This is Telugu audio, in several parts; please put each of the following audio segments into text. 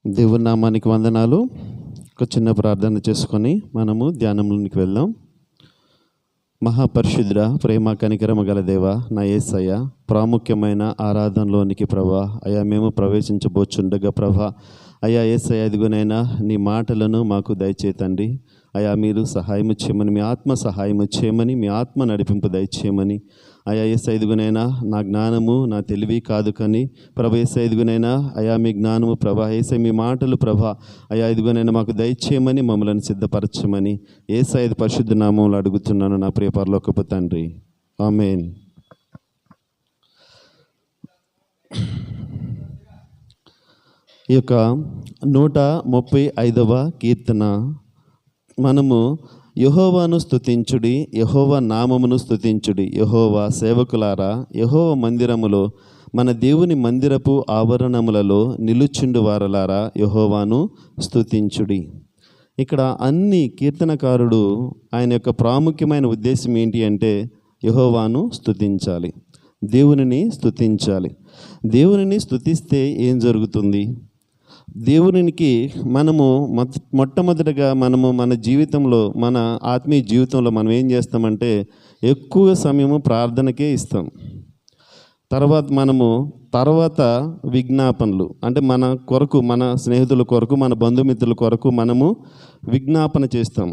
దేవుని నామానికి వందనాలు. ఒక చిన్న ప్రార్థన చేసుకొని మనము ధ్యానంలోనికి వెళ్దాం. మహాపరిశుద్ధుడా, ప్రేమ కనికరమ గల దేవ, నా యేసయ్య, ప్రాముఖ్యమైన ఆరాధనలోనికి ప్రభా అయ్యా మేము ప్రవేశించబోచుండగా ప్రభా అయ్యా యేసయ్య, ఇదిగోనైనా నీ మాటలను మాకు దయచేతండి. అయ్యా మీరు సహాయము చేయమని, మీ ఆత్మ సహాయము చేయమని, మీ ఆత్మ నడిపింపు దయచేయమని. అయ్యా యేసయ్య, ఇదిగోనైనా నా జ్ఞానము నా తెలివి కాదు కానీ ప్రభా యేసయ్య, ఇదిగోనైనా అయ్యా మీ జ్ఞానము ప్రభా యేసయ్య, మీ మాటలు ప్రభా అయ్యా ఇదిగోనైనా మాకు దయచేయమని, మమ్మల్ని సిద్ధపరచమని యేసయ్య పరిశుద్ధ నామములో అడుగుతున్నాను నా ప్రియ పరలోకపు తండ్రి, ఆమేన్. ఈ యొక్క 135వ కీర్తన మనము యెహోవాను స్తుతించుడి, యెహోవా నామమును స్తుతించుడి, యెహోవా సేవకులారా యెహోవా మందిరములో మన దేవుని మందిరపు ఆవరణములలో నిలుచుండు వారలారా యెహోవాను స్తుతించుడి. ఇక్కడ అన్ని కీర్తనకారుడు ఆయన యొక్క ప్రాముఖ్యమైన ఉద్దేశం ఏంటి అంటే యెహోవాను స్తుతించాలి, దేవునిని స్తుతించాలి. దేవునిని స్తుతిస్తే ఏం జరుగుతుంది? దేవునికి మనము మొట్టమొదటిగా మనము మన జీవితంలో, మన ఆత్మీయ జీవితంలో మనం ఏం చేస్తామంటే ఎక్కువ సమయము ప్రార్థనకే ఇస్తాం. తర్వాత విజ్ఞాపనలు, అంటే మన కొరకు, మన స్నేహితుల కొరకు, మన బంధుమిత్రుల కొరకు మనము విజ్ఞాపన చేస్తాం.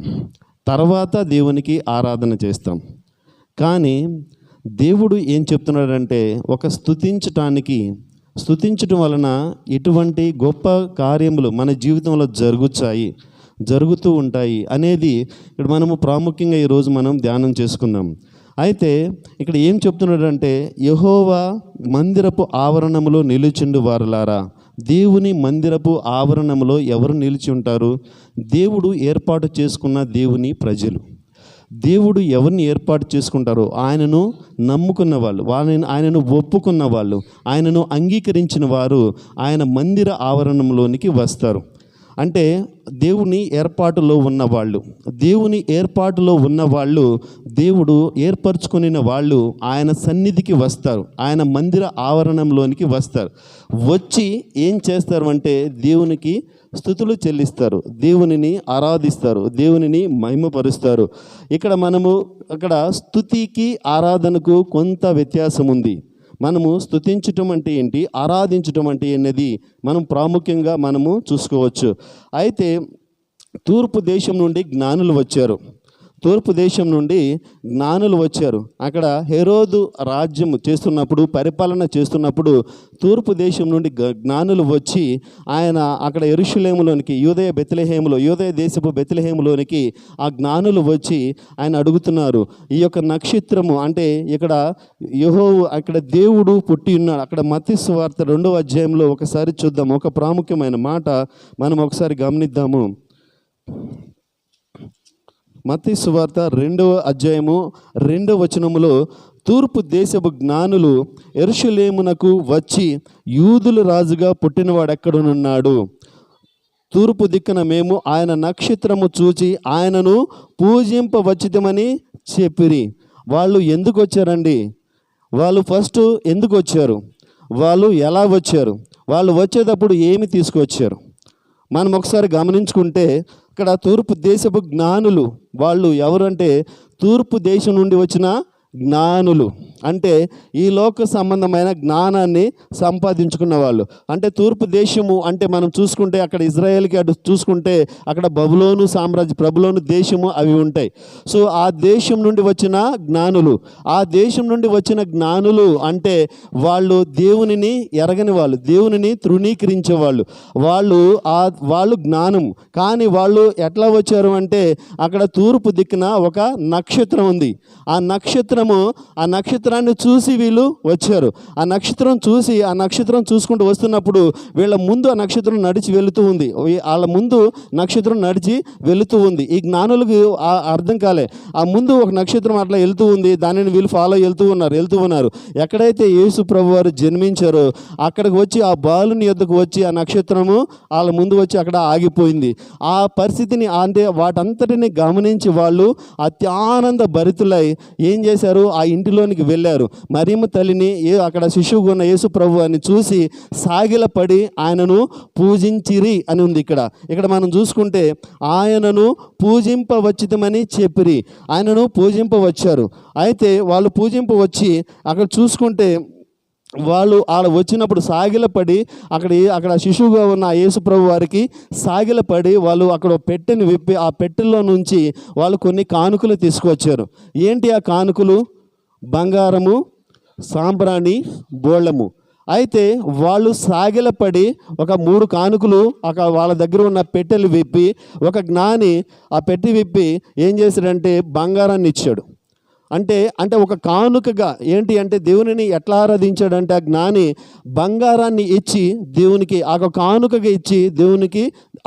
తర్వాత దేవునికి ఆరాధన చేస్తాం. కానీ దేవుడు ఏం చెప్తున్నాడంటే స్తుతించటం వలన ఎటువంటి గొప్ప కార్యములు మన జీవితంలో జరుగుతూ ఉంటాయి అనేది ఇక్కడ మనము ప్రాముఖ్యంగా ఈరోజు మనం ధ్యానం చేసుకుందాం. అయితే ఇక్కడ ఏం చెప్తున్నాడంటే యెహోవా మందిరపు ఆవరణములో నిలుచుండు వారలారా. దేవుని మందిరపు ఆవరణములో ఎవరు నిలిచి ఉంటారు? దేవుడు ఏర్పాటు చేసుకున్న దేవుని ప్రజలు. దేవుడు ఎవరిని ఏర్పాటు చేసుకుంటారో ఆయనను నమ్ముకున్న వాళ్ళు, ఆయనను ఒప్పుకున్న వాళ్ళు, ఆయనను అంగీకరించిన వారు ఆయన మందిర ఆవరణంలోనికి వస్తారు. అంటే దేవుని ఏర్పాటులో ఉన్నవాళ్ళు దేవుడు ఏర్పరచుకున్న వాళ్ళు ఆయన సన్నిధికి వస్తారు, ఆయన మందిర ఆవరణంలోనికి వస్తారు. వచ్చి ఏం చేస్తారు అంటే దేవునికి స్తుతులు చెల్లిస్తారు, దేవునిని ఆరాధిస్తారు, దేవునిని మహిమపరుస్తారు. అక్కడ స్తుతికి ఆరాధనకు కొంత వ్యత్యాసం ఉంది. మనము స్తుతించటం అంటే ఏంటి, ఆరాధించటం అంటే ఏంటి మనం ప్రాముఖ్యంగా చూసుకోవచ్చు. అయితే తూర్పు దేశం నుండి జ్ఞానులు వచ్చారు. అక్కడ హెరోదు రాజ్యం పరిపాలన చేస్తున్నప్పుడు తూర్పు దేశం నుండి జ్ఞానులు వచ్చి ఆయన అక్కడ యెరూషలేములోనికి, యూదయ దేశపు బెత్లెహేములోనికి ఆ జ్ఞానులు వచ్చి ఆయన అడుగుతున్నారు, ఈ యొక్క నక్షత్రము అంటే అక్కడ దేవుడు పుట్టి ఉన్నాడు. అక్కడ మత్తయి సువార్త 2వ అధ్యాయంలో ఒకసారి చూద్దాం. ఒక ప్రాముఖ్యమైన మాట మనం ఒకసారి గమనిద్దాము. మత్తయి సువార్త 2వ అధ్యాయము 2వ వచనములో, తూర్పు దేశపు జ్ఞానులు యెరూషలేమునకు వచ్చి యూదుల రాజుగా పుట్టినవాడు ఎక్కడనున్నాడు? తూర్పు దిక్కున మేము ఆయన నక్షత్రము చూచి ఆయనను పూజింపవచ్చితమని చెప్పిరి. వాళ్ళు ఎందుకు వచ్చారండి? వాళ్ళు ఫస్ట్ ఎందుకు వచ్చారు? వాళ్ళు ఎలా వచ్చారు? వాళ్ళు వచ్చేటప్పుడు ఏమి తీసుకొచ్చారు? మనం ఒకసారి గమనించుకుంటే ఇక్కడ తూర్పు దేశపు జ్ఞానులు వాళ్ళు ఎవరంటే తూర్పు దేశం నుండి వచ్చిన జ్ఞానులు, అంటే ఈ లోక సంబంధమైన జ్ఞానాన్ని సంపాదించుకున్న వాళ్ళు. అంటే తూర్పు దేశము అంటే మనం చూసుకుంటే అక్కడ ఇజ్రాయేల్కి అటు చూసుకుంటే అక్కడ బబులోను దేశము అవి ఉంటాయి. సో ఆ దేశం నుండి వచ్చిన జ్ఞానులు అంటే వాళ్ళు దేవునిని ఎరగని వాళ్ళు, దేవునిని తృణీకరించే వాళ్ళు జ్ఞానం. కానీ వాళ్ళు ఎట్లా వచ్చారు అంటే అక్కడ తూర్పు దిక్కున ఒక నక్షత్రం ఉంది. ఆ నక్షత్రాన్ని చూసి వీళ్ళు వచ్చారు. ఆ నక్షత్రం చూసుకుంటూ వస్తున్నప్పుడు వీళ్ళ ముందు ఆ నక్షత్రం నడిచి వెళుతూ ఉంది. ఈ జ్ఞానులకు అర్థం కాలే. ఆ ముందు ఒక నక్షత్రం అట్లా వెళ్తూ ఉంది, దానిని వీళ్ళు ఫాలో వెళ్తూ ఉన్నారు. ఎక్కడైతే యేసు ప్రభు వారు జన్మించారో అక్కడికి వచ్చి ఆ బాలుని యొద్దకు వచ్చి ఆ నక్షత్రము వాళ్ళ ముందు వచ్చి అక్కడ ఆగిపోయింది. ఆ పరిస్థితిని అంటే వాటంతటిని గమనించి వాళ్ళు అత్యానంద భరితులై ఏం చేశారు, ఆ ఇంటిలోనికి వెళ్ళారు. మరియమ్మ తల్లిని అక్కడ శిశువుగా ఉన్న యేసు ప్రభు అని చూసి సాగిలపడి ఆయనను పూజించిరి అని ఉంది. ఇక్కడ మనం చూసుకుంటే ఆయనను పూజింపవచ్చితమని చెప్పిరి, ఆయనను పూజింపవచ్చారు. అయితే వాళ్ళు పూజింపవచ్చి అక్కడ చూసుకుంటే వాళ్ళు ఆడ వచ్చినప్పుడు సాగిలపడి అక్కడ శిశువుగా ఉన్న యేసు ప్రభు వారికి సాగిలపడి వాళ్ళు అక్కడ పెట్టెని విప్పి ఆ పెట్టెల్లో నుంచి వాళ్ళు కొన్ని కానుకలు తీసుకువచ్చారు. ఏంటి ఆ కానుకలు? బంగారము, సాంబ్రాణి, బోళము. అయితే వాళ్ళు సాగిలపడి ఒక 3 కానుకలు వాళ్ళ దగ్గర ఉన్న పెట్టెలు విప్పి, ఒక జ్ఞాని ఆ పెట్టి విప్పి ఏం చేశాడంటే బంగారాన్ని ఇచ్చాడు. అంటే ఒక కానుకగా ఏంటి అంటే దేవునిని ఎట్లా ఆరాధించాడంటే ఆ జ్ఞాని బంగారాన్ని ఇచ్చి దేవునికి ఆ కానుకగా ఇచ్చి దేవునికి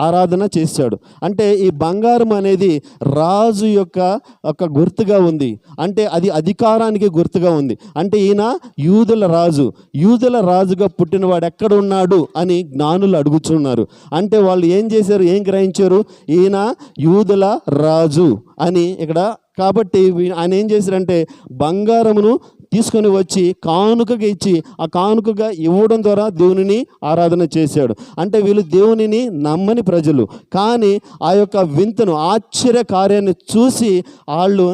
ఆరాధన చేశాడు. అంటే ఈ బంగారం అనేది రాజు యొక్క గుర్తుగా ఉంది, అంటే అది అధికారానికి గుర్తుగా ఉంది. అంటే ఈయన యూదుల రాజుగా పుట్టినవాడు ఎక్కడ ఉన్నాడు అని జ్ఞానులు అడుగుతున్నారు. అంటే వాళ్ళు ఏం చేశారు, ఏం గ్రహించారు? ఈయన యూదుల రాజు అని ఇక్కడ. కాబట్టి ఆయన ఏం చేశారంటే బంగారమును తీసుకొని వచ్చి కానుకగా ఇచ్చి ఆ కానుకగా ఇవ్వడం ద్వారా దేవునిని ఆరాధన చేశాడు. అంటే వీళ్ళు దేవునిని నమ్మని ప్రజలు, కానీ ఆ యొక్క వింతను ఆశ్చర్య కార్యాన్ని చూసి వాళ్ళు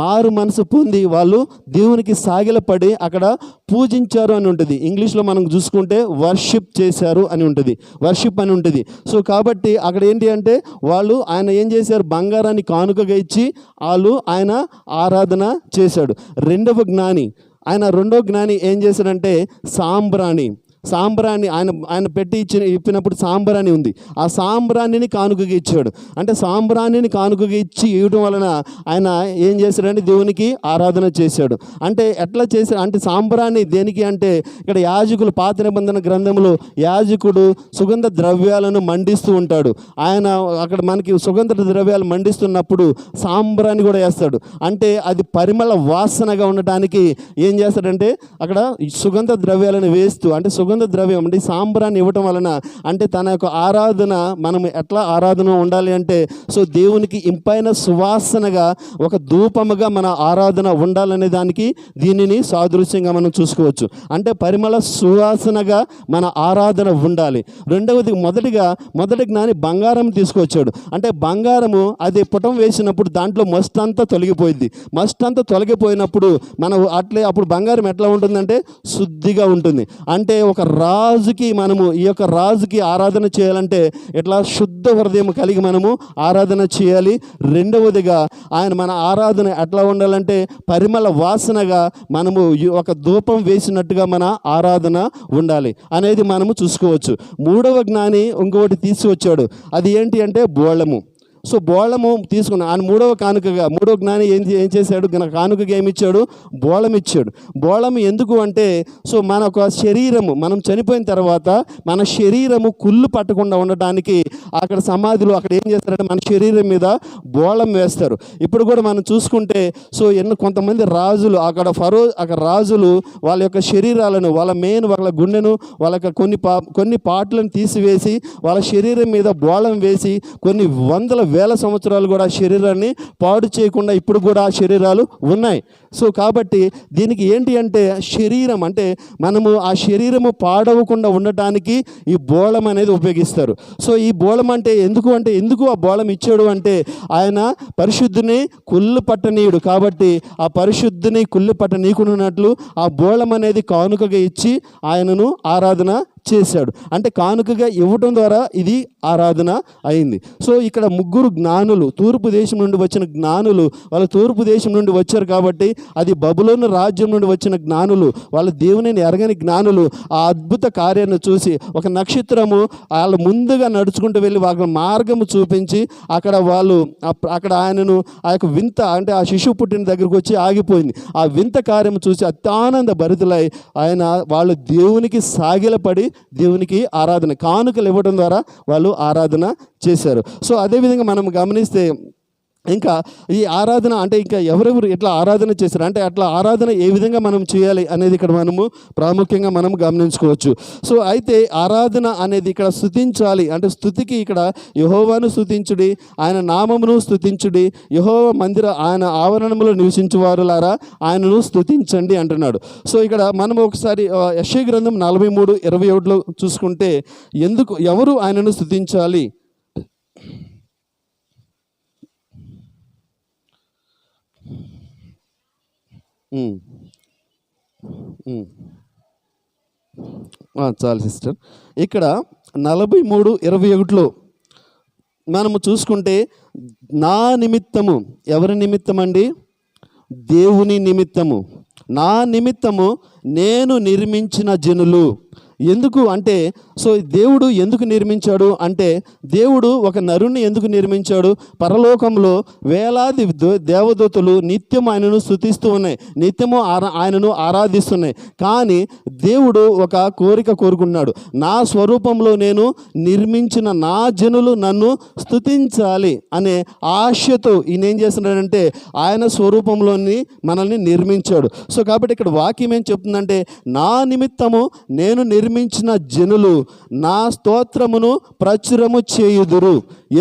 మారు మనసు పొంది వాళ్ళు దేవునికి సాగిలపడి అక్కడ పూజించారు అని ఉంటుంది. ఇంగ్లీష్లో మనం చూసుకుంటే వర్షిప్ చేశారు అని ఉంటుంది, వర్షిప్ అని ఉంటుంది. సో కాబట్టి అక్కడ ఏంటి అంటే వాళ్ళు ఆయన ఏం చేశారు, బంగారాన్ని కానుకగా ఇచ్చి వాళ్ళు ఆయన ఆరాధన చేశాడు. రెండవ జ్ఞాని ఏం చేశాడంటే సాంబ్రాణి ఆయన పెట్టి ఇప్పినప్పుడు సాంబ్రాణి ఉంది, ఆ సాంబ్రాణిని కానుకగా ఇచ్చాడు. అంటే సాంబ్రాణిని కానుకగా ఇచ్చి ఇవ్వడం వలన ఆయన ఏం చేశాడంటే దేవునికి ఆరాధన చేశాడు. అంటే ఎట్లా చేశాడు అంటే సాంబ్రాణి దేనికి అంటే ఇక్కడ యాజకులు పాత నిబంధన గ్రంథంలో యాజకుడు సుగంధ ద్రవ్యాలను మండిస్తూ ఉంటాడు. ఆయన అక్కడ మనకి సుగంధ ద్రవ్యాలు మండిస్తున్నప్పుడు సాంబ్రాణి కూడా వేస్తాడు. అంటే అది పరిమళ వాసనగా ఉండటానికి ఏం చేస్తాడంటే అక్కడ సుగంధ ద్రవ్యాలను వేస్తూ, అంటే సుగంధ ద్రవ్యం అంటే సాంబ్రాన్ని ఇవ్వటం వలన అంటే తన యొక్క ఆరాధన మనం ఎట్లా ఆరాధన ఉండాలి అంటే సో దేవునికి ఇంపైన సువాసనగా ఒక ధూపముగా మన ఆరాధన ఉండాలనే దానికి దీనిని సాదృశ్యంగా మనం చూసుకోవచ్చు. అంటే పరిమళ సువాసనగా మన ఆరాధన ఉండాలి. రెండవది మొదటి జ్ఞాని బంగారం తీసుకొచ్చాడు. అంటే బంగారము అది పుటం వేసినప్పుడు దాంట్లో మస్ట్ అంతా తొలగిపోయింది. మస్ట్ అంతా తొలగిపోయినప్పుడు మనం అప్పుడు బంగారం ఎట్లా ఉంటుందంటే శుద్ధిగా ఉంటుంది. అంటే ఒక రాజుకి మనము ఈ యొక్క రాజుకి ఆరాధన చేయాలంటే ఇట్లా శుద్ధ హృదయం కలిగి మనము ఆరాధన చేయాలి. రెండవదిగా మన ఆరాధన ఎట్లా ఉండాలంటే పరిమళ వాసనగా మనము ఒక ధూపం వేసినట్టుగా మన ఆరాధన ఉండాలి అనేది మనము చూసుకోవచ్చు. మూడవ జ్ఞాని ఇంకొకటి తీసుకొచ్చాడు, అది ఏంటి అంటే బోళము. సో బోళము తీసుకున్నాను ఆయన మూడవ జ్ఞాని ఏం చేశాడు, కానుకగా ఏమి ఇచ్చాడు, బోళం ఇచ్చాడు. బోళం ఎందుకు అంటే సో మన ఒక శరీరము మనం చనిపోయిన తర్వాత మన శరీరము కుళ్ళు పట్టకుండా ఉండటానికి అక్కడ సమాధిలో అక్కడ ఏం చేస్తారంటే మన శరీరం మీద బోళం వేస్తారు. ఇప్పుడు కూడా మనం చూసుకుంటే సో కొంతమంది రాజులు అక్కడ రాజులు వాళ్ళ యొక్క శరీరాలను వాళ్ళ గుండెను వాళ్ళ కొన్ని పార్ట్లను తీసివేసి వాళ్ళ శరీరం మీద బోళం వేసి కొన్ని వేల సంవత్సరాలు కూడా శరీరాన్ని పాడు చేయకుండా ఇప్పుడు కూడా ఆ శరీరాలు ఉన్నాయి. సో కాబట్టి దీనికి ఏంటి అంటే శరీరం అంటే మనము ఆ శరీరము పాడవకుండా ఉండటానికి ఈ బోళం అనేది ఉపయోగిస్తారు. సో ఈ బోళం అంటే ఎందుకు ఆ బోళం ఇచ్చాడు అంటే ఆయన పరిశుద్ధిని కుళ్ళు పట్టనీయుడు కాబట్టి ఆ పరిశుద్ధిని కుళ్ళు పట్టనీకున్నట్లు ఆ బోళం అనేది కానుకగా ఇచ్చి ఆయనను ఆరాధన చేశాడు. అంటే కానుకగా ఇవ్వటం ద్వారా ఇది ఆరాధన అయింది. సో ఇక్కడ ముగ్గురు జ్ఞానులు తూర్పు దేశం నుండి వచ్చిన జ్ఞానులు, వాళ్ళు తూర్పు దేశం నుండి వచ్చారు కాబట్టి అది బబులోను రాజ్యం నుండి వచ్చిన జ్ఞానులు, వాళ్ళు దేవునిని ఎరగని జ్ఞానులు ఆ అద్భుత కార్యాన్ని చూసి ఒక నక్షత్రము వాళ్ళు ముందుగా నడుచుకుంటూ వెళ్ళి వాళ్ళ మార్గము చూపించి అక్కడ ఆయనను ఆ యొక్క వింత అంటే ఆ శిశువు పుట్టిన దగ్గరకు వచ్చి ఆగిపోయింది. ఆ వింత కార్యం చూసి అత్యానంద భరితులై వాళ్ళు దేవునికి సాగిలపడి దేవునికి ఆరాధన కానుకలు ఇవ్వడం ద్వారా వాళ్ళు ఆరాధన చేశారు. సో అదేవిధంగా మనం గమనిస్తే ఇంకా ఈ ఆరాధన అంటే ఇంకా ఎవరెవరు ఎట్లా ఆరాధన చేశారు అంటే అట్లా ఆరాధన ఏ విధంగా మనం చేయాలి అనేది ఇక్కడ మనము ప్రాముఖ్యంగా మనం గమనించుకోవచ్చు. సో అయితే ఆరాధన అనేది ఇక్కడ స్తుతించాలి అంటే స్తుతికి ఇక్కడ యెహోవాను స్తుతించుడి, ఆయన నామమును స్తుతించుడి, యెహోవా మందిర ఆయన ఆవరణములో నివసించువారులారా ఆయనను స్తుతించండి అంటున్నాడు. సో ఇక్కడ మనం ఒకసారి యెషయా గ్రంథం 43:21లో చూసుకుంటే ఎవరు ఆయనను స్తుతించాలి? చాలు సిస్టర్. ఇక్కడ 43:21లో మనము చూసుకుంటే నా నిమిత్తము, ఎవరి నిమిత్తం అండి? దేవుని నిమిత్తము, నా నిమిత్తము నేను నిర్మించిన జనులు. ఎందుకు అంటే సో దేవుడు ఎందుకు నిర్మించాడు అంటే దేవుడు ఒక నరుని ఎందుకు నిర్మించాడు? పరలోకంలో వేలాది దేవదూతలు నిత్యం ఆయనను స్తుతిస్తూ ఉన్నాయి, నిత్యము ఆయనను ఆరాధిస్తున్నాయి. కానీ దేవుడు ఒక కోరిక కోరుకున్నాడు, నా స్వరూపంలో నేను నిర్మించిన నా జనులు నన్ను స్తుతించాలి అనే ఆశతో ఈయన ఏం చేస్తున్నాడంటే ఆయన స్వరూపంలోని మనల్ని నిర్మించాడు. సో కాబట్టి ఇక్కడ వాక్యం ఏం చెప్తుందంటే నా నిమిత్తము నేను నిర్మించిన జనులు నా స్తోత్రమును ప్రచురము చేయుదురు.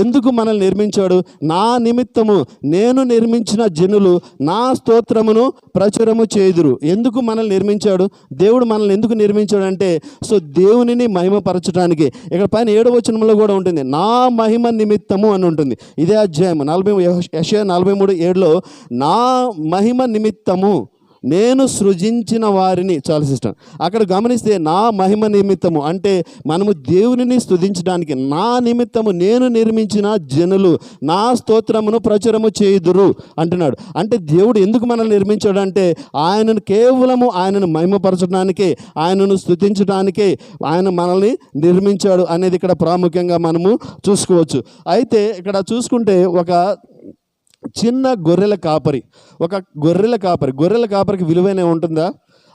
ఎందుకు మనల్ని నిర్మించాడు? నా నిమిత్తము నేను నిర్మించిన జనులు నా స్తోత్రమును ప్రచురము చేయుదురు. ఎందుకు మనల్ని నిర్మించాడు? దేవుడు మనల్ని ఎందుకు నిర్మించాడు అంటే సో దేవునిని మహిమపరచడానికి. ఇక్కడ పైన 7వ వచనంలో కూడా ఉంటుంది నా మహిమ నిమిత్తము అని ఉంటుంది. ఇదే అధ్యాయం యెషయా 43:7లో నా మహిమ నిమిత్తము నేను సృజించిన వారిని. చాలా సిస్టం అక్కడ గమనిస్తే నా మహిమ నిమిత్తము అంటే మనము దేవునిని స్తుతించడానికి నా నిమిత్తము నేను నిర్మించిన జనులు నా స్తోత్రమును ప్రచురము చేయుదురు అంటున్నాడు. అంటే దేవుడు ఎందుకు మనల్ని నిర్మించాడు అంటే ఆయనను కేవలము ఆయనను మహిమపరచడానికే, ఆయనను స్తుతించడానికే ఆయన మనల్ని నిర్మించాడు అనేది ఇక్కడ ప్రాముఖ్యంగా మనము చూసుకోవచ్చు. అయితే ఇక్కడ చూసుకుంటే ఒక చిన్న గొర్రెల కాపరికి విలువైన ఉంటుందా?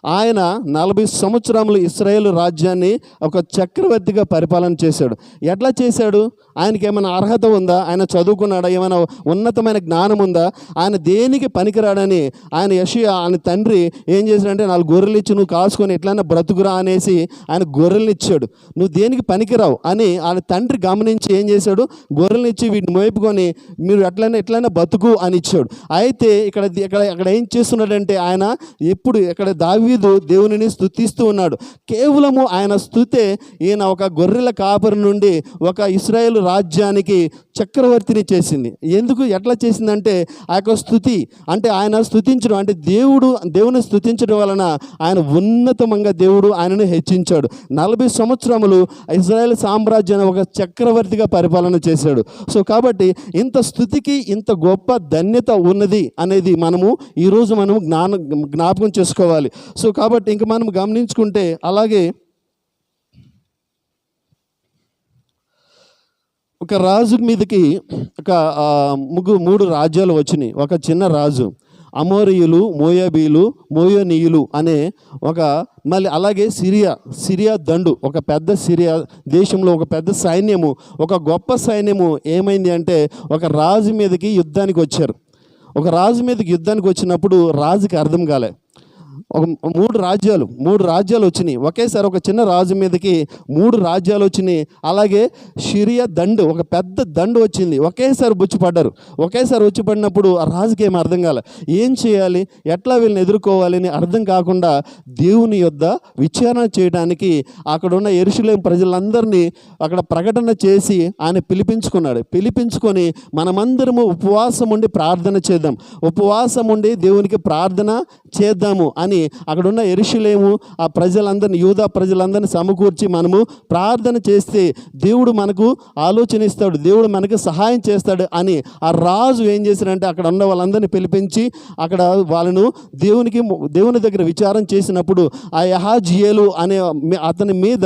ఆయన 40 సంవత్సరములు ఇశ్రాయేలు రాజ్యాన్ని ఒక చక్రవర్తిగా పరిపాలన చేశాడు. ఎట్లా చేశాడు? ఆయనకి ఏమైనా అర్హత ఉందా? ఆయన చదువుకున్నాడా? ఏమైనా ఉన్నతమైన జ్ఞానం ఉందా? ఆయన దేనికి పనికిరాడని ఆయన తండ్రి ఏం చేశాడంటే 4 గొర్రెలు ఇచ్చి నువ్వు కాసుకొని ఎట్లయినా బ్రతుకురా అనేసి ఆయన గొర్రెల్ని ఇచ్చాడు. నువ్వు దేనికి పనికిరావు అని ఆయన తండ్రి గమనించి ఏం చేశాడు? గొర్రెల్ని ఇచ్చి వీటిని మోపుకొని మీరు ఎట్లయినా బతుకు అని ఇచ్చాడు. అయితే ఇక్కడ ఏం చేస్తున్నాడంటే ఆయన ఎప్పుడు ఇక్కడ దావీదు దేవునిని స్తుతిస్తూ ఉన్నాడు. కేవలము ఆయన స్తుతే ఈయన ఒక గొర్రెల కాపరి నుండి ఒక ఇశ్రాయేలు రాజ్యానికి చక్రవర్తిని చేసింది. ఎందుకు ఎట్లా చేసిందంటే ఆ యొక్క స్తుతి అంటే ఆయన స్తుతించడం అంటే దేవుని స్తుతించడం వలన ఆయన ఉన్నతంగా దేవుడు ఆయనను హెచ్చించాడు. 40 సంవత్సరములు ఇశ్రాయేల్ సామ్రాజ్యాన్ని ఒక చక్రవర్తిగా పరిపాలన చేశాడు. సో కాబట్టి ఇంత స్తుతికి ఇంత గొప్ప ధన్యత ఉన్నది అనేది మనము ఈరోజు మనము జ్ఞాపకం చేసుకోవాలి. సో కాబట్టి ఇంక మనం గమనించుకుంటే అలాగే ఒక రాజు మీదకి ఒక 3 రాజ్యాలు వచ్చినాయి. ఒక చిన్న రాజు అమోరీయులు, మోయాబీలు, మోయోనీయులు అనే మళ్ళీ అలాగే సిరియా దండు ఒక పెద్ద సిరియా దేశంలో ఒక పెద్ద సైన్యము, ఒక గొప్ప సైన్యము ఏమైంది అంటే ఒక రాజు మీదకి యుద్ధానికి వచ్చారు. ఒక రాజు మీదకి యుద్ధానికి వచ్చినప్పుడు రాజుకి అర్థం కాలే. ఒక 3 రాజ్యాలు వచ్చినాయి ఒకేసారి. ఒక చిన్న రాజు మీదకి 3 రాజ్యాలు వచ్చినాయి. అలాగే సిరియా దండు ఒక పెద్ద దండు వచ్చింది. ఒకేసారి వచ్చి పడినప్పుడు ఆ రాజుకి ఏం అర్థం కాలే. ఏం చేయాలి, ఎట్లా వీళ్ళని ఎదుర్కోవాలి అని అర్థం కాకుండా దేవుని యొద్ద విచారణ చేయడానికి అక్కడ ఉన్న యెరూషలేము ప్రజలందరినీ అక్కడ ప్రకటన చేసి ఆయన పిలిపించుకొని మనమందరము ఉపవాసం ఉండి ప్రార్థన చేద్దాం, ఉపవాసం ఉండి దేవునికి ప్రార్థన చేద్దాము అని అక్కడున్న యెరూషలేము ఆ ప్రజలందరినీ, యూదా ప్రజలందరినీ సమకూర్చి మనము ప్రార్థన చేస్తే దేవుడు మనకు ఆలోచన ఇస్తాడు, దేవుడు మనకు సహాయం చేస్తాడు అని ఆ రాజు ఏం చేశాడంటే అక్కడ ఉన్న వాళ్ళందరినీ పిలిపించి అక్కడ వాళ్ళను దేవుని దగ్గర విచారం చేసినప్పుడు ఆ యహాజియేలు అనే అతని మీద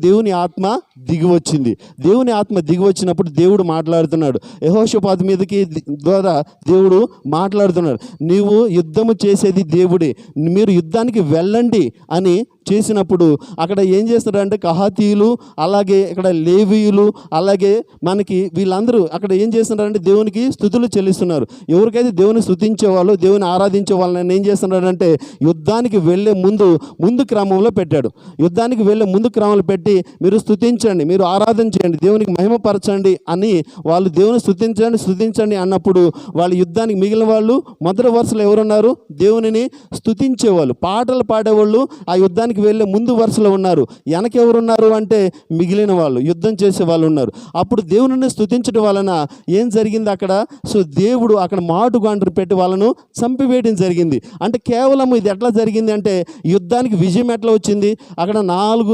దేవుని ఆత్మ దిగివచ్చింది. దేవుని ఆత్మ దిగివచ్చినప్పుడు దేవుడు మాట్లాడుతున్నాడు. యెహోషాపాతు మీదకి ద్వారా దేవుడు మాట్లాడుతున్నాడు. నీవు యుద్ధము చేసేది దేవుడే, మీరు యుద్ధానికి వెళ్ళండి అని చేసినప్పుడు అక్కడ ఏం చేస్తారంటే కహాతీయులు, అలాగే ఇక్కడ లేవీయులు, అలాగే మనకి వీళ్ళందరూ అక్కడ ఏం చేస్తున్నారంటే దేవునికి స్తుతులు చెల్లిస్తున్నారు. ఎవరికైతే దేవుని స్తుతించే వాళ్ళు, దేవుని ఆరాధించే వాళ్ళని ఏం చేస్తున్నారంటే యుద్ధానికి వెళ్ళే ముందు క్రమంలో పెట్టాడు. యుద్ధానికి వెళ్ళే ముందు క్రమంలో పెట్టి మీరు స్తుతించండి, మీరు ఆరాధన చేయండి, దేవునికి మహిమపరచండి అని వాళ్ళు దేవుని స్తుతించండి అన్నప్పుడు వాళ్ళు యుద్ధానికి మిగిలిన వాళ్ళు మొదటి వరుసలో ఎవరున్నారు? దేవునిని స్తుతించేవాళ్ళు, పాటలు పాడేవాళ్ళు ఆ యుద్ధానికి వెళ్ళే ముందు వరుసలో ఉన్నారు. వెనక ఎవరున్నారు అంటే మిగిలిన వాళ్ళు, యుద్ధం చేసే వాళ్ళు ఉన్నారు. అప్పుడు దేవునిని స్తుతించడం వలన ఏం జరిగింది అక్కడ? సో దేవుడు అక్కడ మాటుగాండ్రు పెట్టి వాళ్ళను చంపివేయడం జరిగింది. అంటే కేవలం ఇది ఎట్లా జరిగింది అంటే యుద్ధానికి విజయం ఎట్లా వచ్చింది? అక్కడ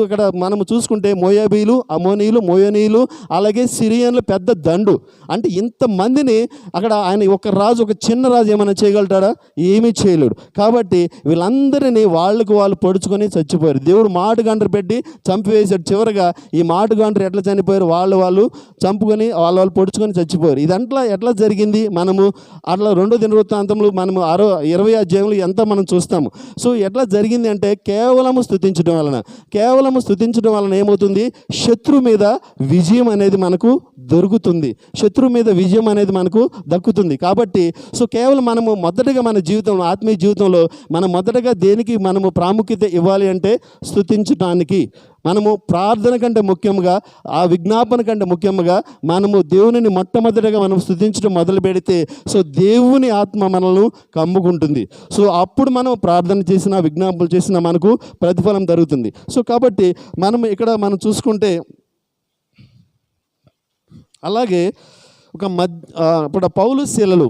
ఇక్కడ మనం చూసుకుంటే మోయాబీలు, అమోనీయులు, మోయనీయులు, అలాగే సిరియన్లు పెద్ద దండు. అంటే ఇంతమందిని అక్కడ ఆయన ఒక రాజు, ఒక చిన్న రాజు ఏమైనా చేయగలుగుతాడా? ఏమీ చేయలేడు. కాబట్టి వీళ్ళందరినీ వాళ్ళు పొడుచుకొని చచ్చిపోయారు. దేవుడు మాటుగాండ్రు పెట్టి చంపివేశాడు. చివరిగా ఈ మాటుగాండ్రు ఎట్లా చనిపోయారు? వాళ్ళు చంపుకొని వాళ్ళు పొడుచుకొని చచ్చిపోయారు. ఇదంతా ఎట్లా జరిగింది? మనము అట్లా 2 దినవృత్తాంతములు మనము 20 అధ్యాయంలో ఎంత మనం చూస్తాము. సో ఎట్లా జరిగింది అంటే కేవలము స్తుతించడం వలన ఏమవుతుంది? శత్రు మీద విజయం అనేది మనకు దొరుకుతుంది, శత్రు మీద విజయం అనేది మనకు దక్కుతుంది. కాబట్టి సో కేవలం మనము మొదటగా మన జీవితంలో, ఆత్మీయ జీవితంలో మనం మొదటగా దేనికి మనము ప్రాముఖ్యత ఇవ్వాలి అంటే స్తుతించడానికి. మనము ప్రార్థన కంటే ముఖ్యంగా, ఆ విజ్ఞాపన కంటే ముఖ్యంగా మనము దేవునిని మొట్టమొదటిగా మనం స్తుతించడం మొదలు పెడితే సో దేవుని ఆత్మ మనల్ని కమ్ముకుంటుంది. సో అప్పుడు మనం ప్రార్థన చేసినా, విజ్ఞాపనలు చేసినా మనకు ప్రతిఫలం జరుగుతుంది. సో కాబట్టి మనం చూసుకుంటే అలాగే ఇప్పుడు పౌలు శీలలు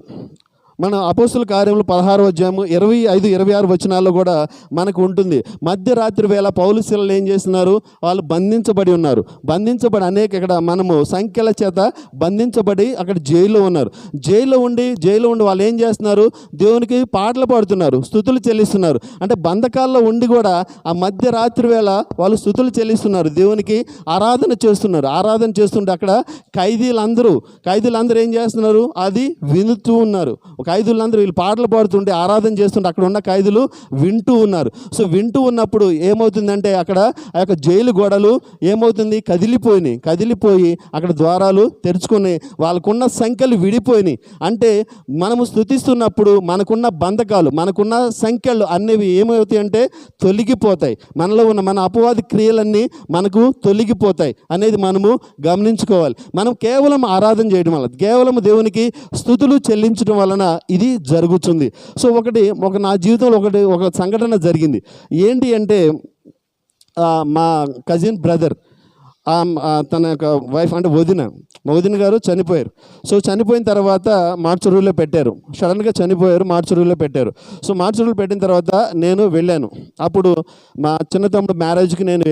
మన అపోస్తుల కార్యములు 16వ అధ్యాయము 25, 26 వచనాల్లో కూడా మనకు ఉంటుంది. మధ్యరాత్రి వేళ పౌలు శీలలు ఏం చేస్తున్నారు? వాళ్ళు బంధించబడి ఉన్నారు. అనేక ఇక్కడ మనము సంఖ్యల చేత బంధించబడి అక్కడ జైల్లో ఉన్నారు. జైల్లో ఉండి వాళ్ళు ఏం చేస్తున్నారు? దేవునికి పాటలు పాడుతున్నారు, స్తుతులు చెల్లిస్తున్నారు. అంటే బంధకాల్లో ఉండి కూడా ఆ మధ్యరాత్రి వేళ వాళ్ళు స్తుతులు చెల్లిస్తున్నారు, దేవునికి ఆరాధన చేస్తుంటే అక్కడ ఖైదీలందరూ ఏం చేస్తున్నారు? అది వినుతూ ఉన్నారు. ఖైదీలందరూ వీళ్ళు పాటలు పాడుతుంటే, ఆరాధన చేస్తుంటే అక్కడ ఉన్న ఖైదీలు వింటూ ఉన్నారు. సో వింటూ ఉన్నప్పుడు ఏమవుతుందంటే అక్కడ ఆ యొక్క జైలు గోడలు ఏమవుతుంది? కదిలిపోయి అక్కడ ద్వారాలు తెరుచుకొని వాళ్ళకున్న సంఖ్యలు విడిపోయినాయి. అంటే మనము స్తుతిస్తున్నప్పుడు మనకున్న బంధకాలు, మనకున్న సంఖ్యలు అనేవి ఏమవుతాయి అంటే తొలగిపోతాయి. మనలో ఉన్న మన అపవాది క్రియలన్నీ మనకు తొలగిపోతాయి అనేది మనము గమనించుకోవాలి. మనం కేవలం ఆరాధన చేయడం వల్ల, కేవలం దేవునికి స్తుతులు చెల్లించడం వలన ఇది జరుగుతుంది. సో నా జీవితంలో ఒక సంఘటన జరిగింది. ఏంటి అంటే మా కజిన్ బ్రదర్, తన యొక్క వైఫ్ అంటే వదిన గారు చనిపోయారు. సో చనిపోయిన తర్వాత మార్చురులో పెట్టారు. సడన్గా చనిపోయారు, మార్చురులో పెట్టారు. సో మార్చురులో పెట్టిన తర్వాత నేను వెళ్ళాను. అప్పుడు మా చిన్న తమ్ముడు మ్యారేజ్కి నేను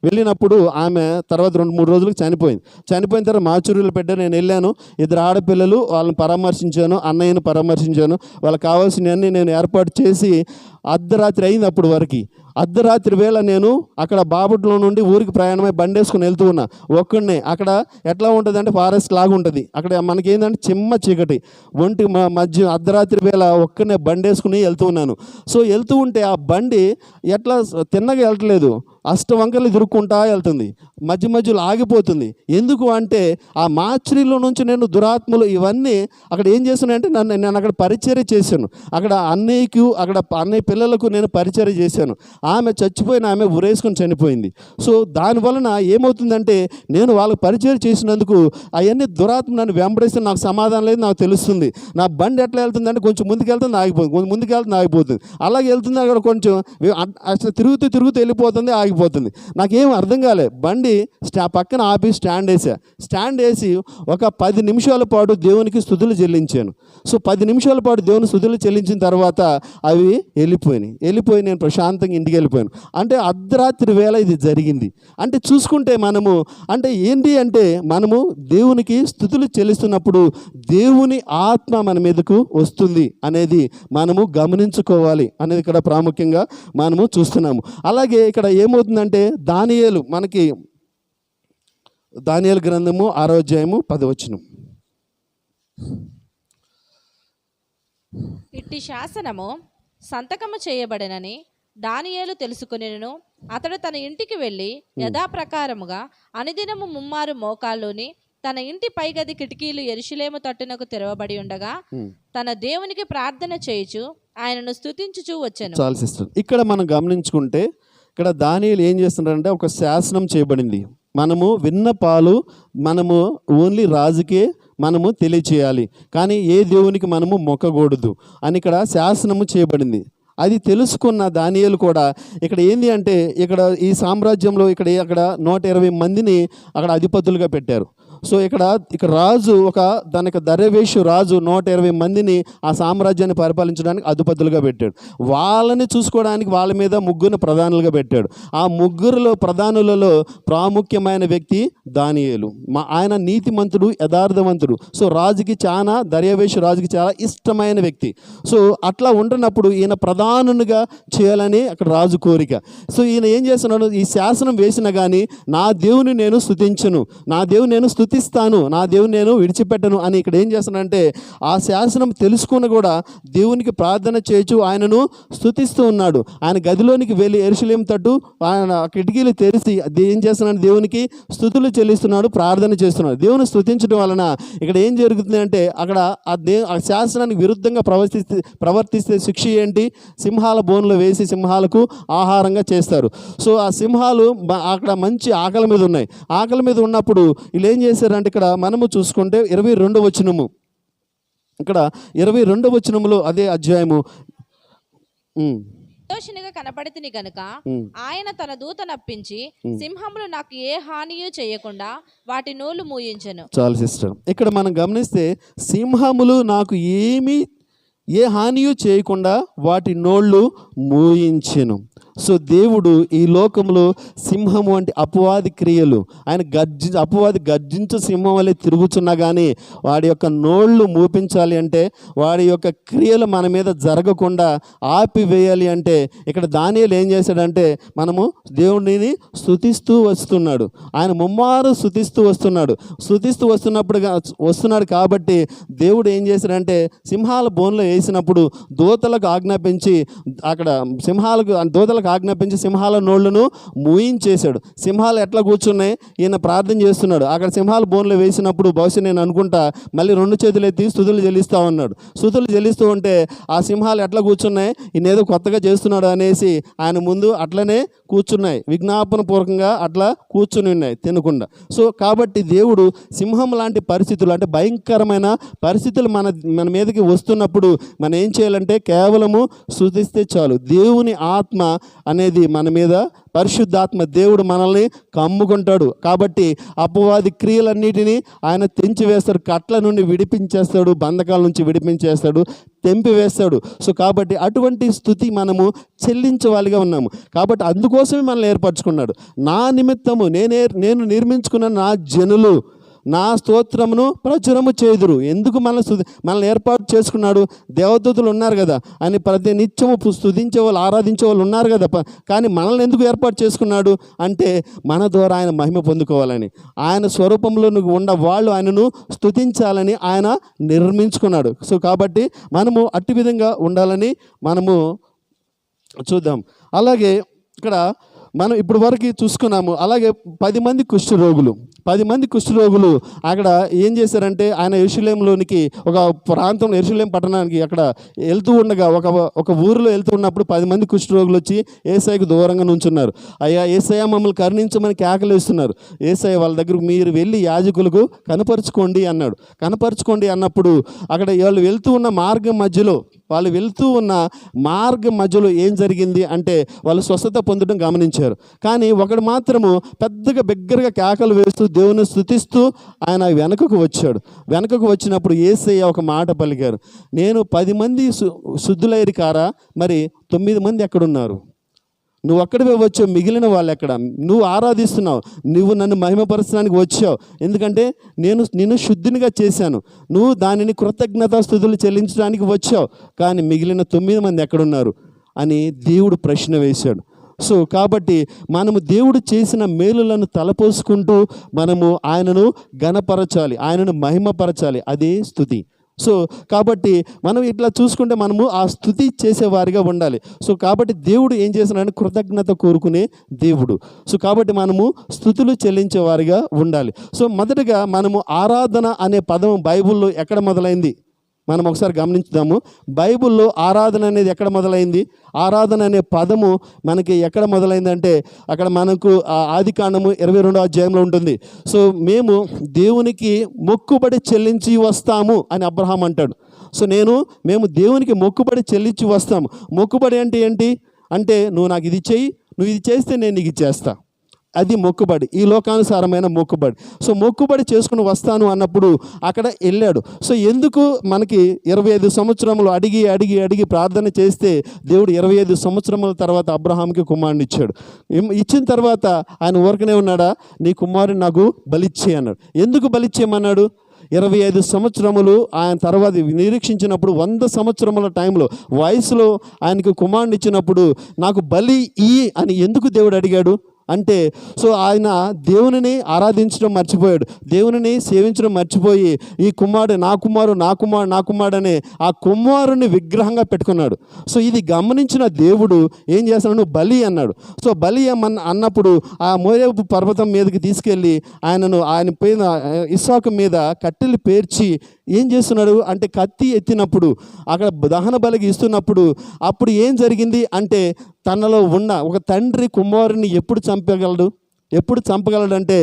వెళ్ళినప్పుడు ఆమె తర్వాత 2-3 రోజులకు చనిపోయిన తర్వాత మార్చురులో పెట్టారు. నేను వెళ్ళాను. 2 ఆడపిల్లలు, వాళ్ళని పరామర్శించాను, అన్నయ్యను పరామర్శించాను. వాళ్ళకి కావాల్సినవన్నీ నేను ఏర్పాటు చేసి అర్ధరాత్రి అయింది. అప్పుడు వరకు అర్ధరాత్రి వేళ నేను అక్కడ బాపట్లో నుండి ఊరికి ప్రయాణమై బండేసుకుని వెళ్తూ ఉన్నా ఒక్కడనే. అక్కడ ఎట్లా ఉంటుంది అంటే ఫారెస్ట్ లాగా ఉంటుంది. అక్కడ మనకేంటంటే చిమ్మ చీకటి, ఒంటి మధ్య అర్ధరాత్రి వేళ ఒక్కడనే బండేసుకుని వెళ్తూ ఉన్నాను. సో వెళ్తూ ఉంటే ఆ బండి ఎట్లా తిన్నగా వెళ్ళట్లేదు, అష్టవంకర్లు తిరుక్కుంటా వెళ్తుంది, మధ్యలో ఆగిపోతుంది. ఎందుకు అంటే ఆ మార్చురీలో నుంచి నేను దురాత్మలు ఇవన్నీ అక్కడ ఏం చేస్తున్నాయంటే నేను అక్కడ పరిచర్య చేశాను. అక్కడ అన్నయ్య పిల్లలకు నేను పరిచర్య చేశాను. ఆమె చచ్చిపోయిన ఆమె ఉరేసుకొని చనిపోయింది. సో దానివలన ఏమవుతుందంటే నేను వాళ్ళకి పరిచర్య చేసినందుకు అవన్నీ దురాత్మ నన్ను వెంబడిస్తే నాకు సమాధానం లేదు, నాకు తెలుస్తుంది. నా బండి ఎట్లా వెళ్తుందంటే కొంచెం ముందుకు వెళ్తుంది ఆగిపోతుంది, అలాగే వెళ్తుంది. అక్కడ కొంచెం అసలు తిరుగుతూ వెళ్ళిపోతుంది, ఆగిపోతుంది. నాకేం అర్థం కాలే. బండి పక్కన ఆపి స్టాండ్ వేసి ఒక 10 నిమిషాల పాటు దేవునికి స్తుతులు చెల్లించాను. సో 10 నిమిషాల పాటు దేవుని స్తుతులు చెల్లించిన తర్వాత అవి వెళ్ళిపోయి నేను ప్రశాంతంగా ఇంటికి వెళ్ళిపోయాను. అంటే అర్ధరాత్రి వేళ ఇది జరిగింది. అంటే చూసుకుంటే మనము ఏంటి అంటే మనము దేవునికి స్తుతులు చెల్లిస్తున్నప్పుడు దేవుని ఆత్మ మన మీదకు వస్తుంది అనేది మనము గమనించుకోవాలి అనేది ఇక్కడ ప్రాముఖ్యంగా మనము చూస్తున్నాము. అలాగే ఇక్కడ ఏమవుతుందంటే దానియేలు గ్రంథము 6వ అధ్యాయము 10వ వచనం. ఇట్టి శాసనము సంతకము చేయబడనని దానియేలు తెలుసుకొనెను. అతడు తన ఇంటికి వెళ్ళి యథాప్రకారముగా అనుదినము ముమ్మారు మోకాళ్ళుని తన ఇంటి పైగది కిటికీలు యెరూషలేము తట్టునకు తెరవబడి ఉండగా తన దేవునికి ప్రార్థన చేయుచు ఆయనను స్తుతించుచూ వచ్చెను. చాలు సిస్టర్, ఇక్కడ మనం గమనించుకుంటే ఇక్కడ దానియేలు ఏం చేస్తున్నారంటే ఒక శాసనం చేయబడింది. మనము విన్న పాలు మనము ఓన్లీ రాజుకే మనము తెలియచేయాలి, కానీ ఏ దేవునికి మనము మొక్కకూడదు అని ఇక్కడ శాసనము చేయబడింది. అది తెలుసుకున్న దానియేలు కూడా ఇక్కడ ఏంది అంటే ఇక్కడ ఈ సామ్రాజ్యంలో అక్కడ 120 మందిని అక్కడ అధిపతులుగా పెట్టారు. సో ఇక్కడ రాజు దానికి దర్యావేషు రాజు 120 మందిని ఆ సామ్రాజ్యాన్ని పరిపాలించడానికి అధిపతులుగా పెట్టాడు. వాళ్ళని చూసుకోవడానికి వాళ్ళ మీద ముగ్గురు ప్రధానులుగా పెట్టాడు. ఆ ముగ్గురులో ప్రధానులలో ప్రాముఖ్యమైన వ్యక్తి దానియేలు. ఆయన నీతిమంతుడు, యథార్థవంతుడు. సో దర్యావేషు రాజుకి చాలా ఇష్టమైన వ్యక్తి. సో అట్లా ఉంటున్నప్పుడు ఈయన ప్రధానునిగా చేయాలని అక్కడ రాజు కోరిక. సో ఈయన ఏం చేస్తున్నాడు, ఈ శాసనం వేసినా కానీ నా దేవుని నేను స్తుతించను, నా దేవుని నేను స్తుతిస్తాను, నా దేవుని నేను విడిచిపెట్టను అని ఇక్కడ ఏం చేస్తున్నాడంటే ఆ శాసనం తెలుసుకుని కూడా దేవునికి ప్రార్థన చేయొచ్చు ఆయనను స్తుతిస్తూ ఉన్నాడు. ఆయన గదిలోనికి వెళ్ళి యెరూషలేము తట్టు ఆయన కిటికీలు తెరిచి ఏం చేస్తున్నాడు, దేవునికి స్తుతులు చెల్లిస్తున్నాడు, ప్రార్థన చేస్తున్నాడు. దేవుని స్తుతించడం వలన ఇక్కడ ఏం జరుగుతుంది అంటే అక్కడ ఆ శాసనానికి విరుద్ధంగా ప్రవర్తిస్తే శిక్ష ఏంటి, సింహాల బోన్లో వేసి సింహాలకు ఆహారంగా చేస్తారు. సో ఆ సింహాలు అక్కడ మంచి ఆకలి మీద ఉన్నాయి. ఆకలి మీద ఉన్నప్పుడు వీళ్ళు ఏం చేశారంటే ఇక్కడ మనము చూసుకుంటే 22వ వచనము, ఇక్కడ 22వ వచనములో అదే అధ్యాయము నిర్దోషినిగా కనపడితిని గనుక ఆయన తన దూతనప్పించి సింహములు నాకు ఏ హానియు చేయకుండా వాటి నోళ్లు మూయించెను. చాలు సిస్టర్, ఇక్కడ మనం గమనిస్తే సింహములు నాకు ఏ హానియు చేయకుండా వాటి నోళ్ళు మూయించెను. సో దేవుడు ఈ లోకంలో సింహము వంటి అపవాది క్రియలు అపవాది గర్జించు సింహం వల్లే తిరుగుతున్నా కానీ వాడి యొక్క నోళ్ళు మూపించాలి అంటే, వాడి యొక్క క్రియలు మన మీద జరగకుండా ఆపివేయాలి అంటే ఇక్కడ దానియేలు ఏం చేశాడంటే మనము దేవుడిని స్తుతిస్తూ వస్తున్నాడు. ఆయన ముమ్మారు స్తుతిస్తూ వస్తున్నాడు కాబట్టి దేవుడు ఏం చేశాడంటే సింహాల బోన్లో వేసినప్పుడు దూతలకు ఆజ్ఞాపించి సింహాల నోళ్లను మూయించేశాడు. సింహాలు ఎట్లా కూర్చున్నాయి, ఈయన ప్రార్థన చేస్తున్నాడు. అక్కడ సింహాల బోన్లో వేసినప్పుడు బహుశా నేను అనుకుంటా మళ్ళీ 2 చేతులు ఎత్తి స్తుతులు చెల్లిస్తూ ఉన్నాడు. స్తుతులు చెల్లిస్తూ ఉంటే ఆ సింహాలు ఎట్లా కూర్చున్నాయి, ఈయన ఏదో కొత్తగా చేస్తున్నాడు అనేసి ఆయన ముందు అట్లనే కూర్చున్నాయి, విజ్ఞాపన పూర్వకంగా అట్లా కూర్చుని ఉన్నాయి తినకుండా. సో కాబట్టి దేవుడు సింహం లాంటి పరిస్థితులు, అంటే భయంకరమైన పరిస్థితులు మన మీదకి వస్తున్నప్పుడు మనం ఏం చేయాలంటే కేవలము స్తుతిస్తే చాలు. దేవుని ఆత్మ అనేది మన మీద, పరిశుద్ధాత్మ దేవుడు మనల్ని కమ్ముకుంటాడు. కాబట్టి అపవాది క్రియలన్నిటినీ ఆయన తెంచివేస్తాడు, కట్ల నుండి విడిపించేస్తాడు, బంధకాల నుంచి విడిపించేస్తాడు, తెంపివేస్తాడు. సో కాబట్టి అటువంటి స్తుతి మనము చెల్లించవాలిగా ఉన్నాము. కాబట్టి అందుకోసమే మనల్ని ఏర్పరచుకున్నాడు. నా నిమిత్తము నేను నిర్మించుకున్న నా జనులు నా స్తోత్రమును ప్రచురము చేదురు. ఎందుకు మనల్ని ఏర్పాటు చేసుకున్నాడు? దేవదూతలు ఉన్నారు కదా, ఆయన ప్రతి నిత్యము స్తుతించే వాళ్ళు, ఆరాధించే వాళ్ళు ఉన్నారు కదా. కానీ మనల్ని ఎందుకు ఏర్పాటు చేసుకున్నాడు అంటే మన ద్వారా ఆయన మహిమ పొందుకోవాలని, ఆయన స్వరూపంలో ఉన్న వాళ్ళు ఆయనను స్తుతించాలని ఆయన నిర్మించుకున్నాడు. సో కాబట్టి మనము అట్టి విధంగా ఉండాలని మనము చూద్దాం. అలాగే ఇక్కడ మనం ఇప్పుడు వరకు చూసుకున్నాము. అలాగే 10 మంది కుష్ఠరోగులు అక్కడ ఏం చేశారంటే ఆయన యెరూషలేములోనికి ఒక ప్రాంతంలో యెరూషలేము పట్టణానికి అక్కడ వెళ్తూ ఉండగా ఒక ఊరిలో వెళ్తూ ఉన్నప్పుడు 10 మంది కుష్ఠరోగులు వచ్చి యేసయ్యకు దూరంగా నుంచున్నారు. అయ్యా యేసయ్య మమ్మల్ని కరుణించమని కేకలేస్తున్నారు. యేసయ్య వాళ్ళ దగ్గరకు మీరు వెళ్ళి యాజకులకు కనపరుచుకోండి అన్నాడు. కనపరుచుకోండి అన్నప్పుడు అక్కడ వాళ్ళు వెళ్తూ ఉన్న మార్గం మధ్యలో ఏం జరిగింది అంటే వాళ్ళు స్వస్థత పొందడం గమనించారు. కానీ ఒకడు మాత్రము పెద్దగా బిగ్గరగా కేకలు వేస్తూ దేవుని స్తుతిస్తూ ఆయన వెనకకు వచ్చినప్పుడు యేసయ్య ఒక మాట పలికారు, నేను 10 మంది శుద్ధులైరు కారా, మరి 9 మంది ఎక్కడున్నారు? నువ్వు అక్కడివే వచ్చావు, మిగిలిన వాళ్ళు ఎక్కడ? నువ్వు ఆరాధిస్తున్నావు, నువ్వు నన్ను మహిమపరచడానికి వచ్చావు, ఎందుకంటే నేను నిన్ను శుద్ధినిగా చేశాను, నువ్వు దానిని కృతజ్ఞతాస్తుతులు చెల్లించడానికి వచ్చావు, కానీ మిగిలిన 9 మంది ఎక్కడున్నారు అని దేవుడు ప్రశ్న వేశాడు. సో కాబట్టి మనము దేవుడు చేసిన మేలులను తలపోసుకుంటూ మనము ఆయనను ఘనపరచాలి, ఆయనను మహిమపరచాలి. అదే స్తుతి. సో కాబట్టి మనం ఇట్లా చూసుకుంటే మనము ఆ స్తుతి చేసేవారిగా ఉండాలి. సో కాబట్టి దేవుడు ఏం చేస్తున్నాడంటే కృతజ్ఞత కోరుకునే దేవుడు. సో కాబట్టి మనము స్తుతులు చెల్లించేవారిగా ఉండాలి. సో మొదటగా మనము ఆరాధన అనే పదం బైబిల్లో ఎక్కడ మొదలైంది మనం ఒకసారి గమనించుదాము. బైబిల్లో ఆరాధన అనేది ఎక్కడ మొదలైంది? ఆరాధన అనే పదము మనకి ఎక్కడ మొదలైందంటే అక్కడ మనకు ఆదికాండము 22వ అధ్యాయంలో ఉంటుంది. సో మేము దేవునికి మొక్కుబడి చెల్లించి వస్తాము అని అబ్రహాం అంటాడు. సో మేము దేవునికి మొక్కుబడి చెల్లించి వస్తాము. మొక్కుబడి అంటే ఏంటి అంటే నువ్వు నాకు ఇది చెయ్యి, నువ్వు ఇది చేస్తే నేను నీకు ఇచ్చేస్తా. అది మొక్కుబడి, ఈ లోకానుసారమైన మొక్కుబడి. సో మొక్కుబడి చేసుకుని వస్తాను అన్నప్పుడు అక్కడ వెళ్ళాడు. సో ఎందుకు మనకి 25 సంవత్సరములు అడిగి అడిగి అడిగి ప్రార్థన చేస్తే దేవుడు 25 సంవత్సరముల తర్వాత అబ్రహాంకి కుమారుని ఇచ్చాడు. ఇచ్చిన తర్వాత ఆయన ఊరకనే ఉన్నాడా? నీ కుమారుని నాకు బలిచ్చే అన్నాడు. ఎందుకు బలిచ్చేయమన్నాడు? 25 సంవత్సరములు ఆయన తర్వాత నిరీక్షించినప్పుడు 100 సంవత్సరముల టైంలో వయసులో ఆయనకు కుమారుని ఇచ్చినప్పుడు నాకు బలి అని ఎందుకు దేవుడు అడిగాడు అంటే సో ఆయన దేవునిని ఆరాధించడం మర్చిపోయాడు, దేవునిని సేవించడం మర్చిపోయి ఈ నా కుమారుడు అనే ఆ కుమారుని విగ్రహంగా పెట్టుకున్నాడు. సో ఇది గమనించిన దేవుడు ఏం చేస్తున్నాడు? బలి అన్నాడు. సో బలి అన్నప్పుడు ఆ మోరేబు పర్వతం మీదకి తీసుకెళ్ళి ఆయన పైన ఇస్సాకు మీద కట్టెలు పేర్చి ఏం చేస్తున్నాడు అంటే కత్తి ఎత్తినప్పుడు అక్కడ దహన బలికి ఇస్తున్నప్పుడు అప్పుడు ఏం జరిగింది అంటే తనలో ఉన్న ఒక తండ్రి కుమారుని ఎప్పుడు చంపగలడంటే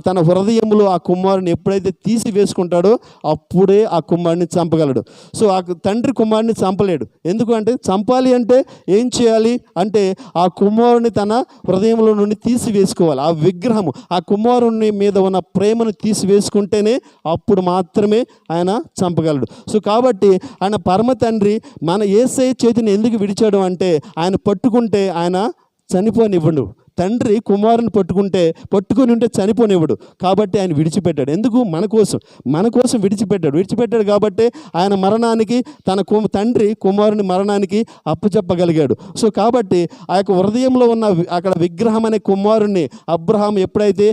తన హృదయంలో ఆ కుమారుని ఎప్పుడైతే తీసివేసుకుంటాడో అప్పుడే ఆ కుమారుని చంపగలడు. సో ఆ తండ్రి కుమారుని చంపలేడు. ఎందుకు అంటే చంపాలి అంటే ఏం చేయాలి అంటే ఆ కుమారుని తన హృదయంలో నుండి తీసివేసుకోవాలి. ఆ విగ్రహము ఆ కుమారుని మీద ఉన్న ప్రేమను తీసివేసుకుంటేనే అప్పుడు మాత్రమే ఆయన చంపగలడు. సో కాబట్టి ఆయన పరమ తండ్రి మన యేసయ్య చేతిని ఎందుకు విడిచాడు అంటే ఆయన పట్టుకుంటే ఆయన చనిపోనివ్వడు. తండ్రి కుమారుని పట్టుకొని ఉంటే చనిపోనివ్వడు. కాబట్టి ఆయన విడిచిపెట్టాడు. ఎందుకు? మన కోసం విడిచిపెట్టాడు కాబట్టి ఆయన మరణానికి తండ్రి కుమారుని మరణానికి అప్పచెప్పగలిగాడు. సో కాబట్టి ఆ యొక్క హృదయంలో ఉన్న అక్కడ విగ్రహం అనే కుమారుణ్ణి అబ్రహాం ఎప్పుడైతే